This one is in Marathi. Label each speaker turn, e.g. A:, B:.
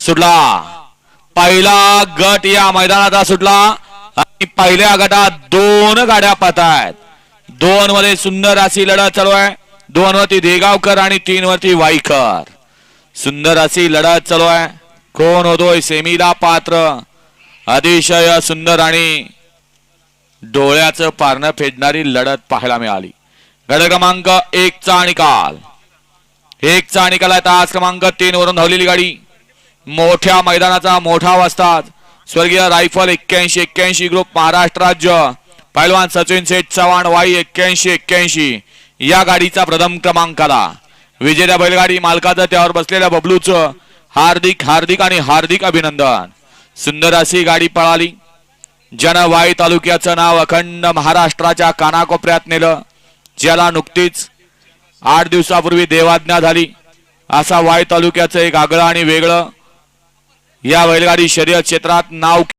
A: सुटला। पहिला गट या मैदानाचा सुटला आणि पहिल्या गटात 2 गाड्या पाहतायत। 2 मध्ये सुंदर अशी लढत चालू आहे। 2 वरती देगावकर आणि 3 वरती वाईकर। सुंदर अशी लढत चालू आहे। कोण होतोय सेमीला पात्र? अतिशय सुंदर आणि डोळ्याचं पारणं फेडणारी लढत पाहायला मिळाली। गट क्रमांक 1 चा निकाल 1 चा निकाल आहे। तास क्रमांक 3 वरून धावलेली गाडी मोठ्या मैदानाचा मोठा वस्ताद स्वर्गीय रायफल 81 ग्रुप महाराष्ट्र राज्य पैलवान सचिन सेठ चव्हाण वाई 81 या गाडीचा प्रथम क्रमांक आला। विजेत्या बैलगाडी मालकाचं त्यावर बसलेल्या बबलूचं हार्दिक अभिनंदन। सुंदर अशी गाडी पळाली। ज्यानं वाई तालुक्याचं नाव अखंड महाराष्ट्राच्या कानाकोपऱ्यात नेलं। ज्याला नुकतीच 8 दिवसापूर्वी देवाज्ञा झाली असा वाई तालुक्याचं एक आगळं आणि वेगळं या बैलगाडी शर्यत क्षेत्रात नाव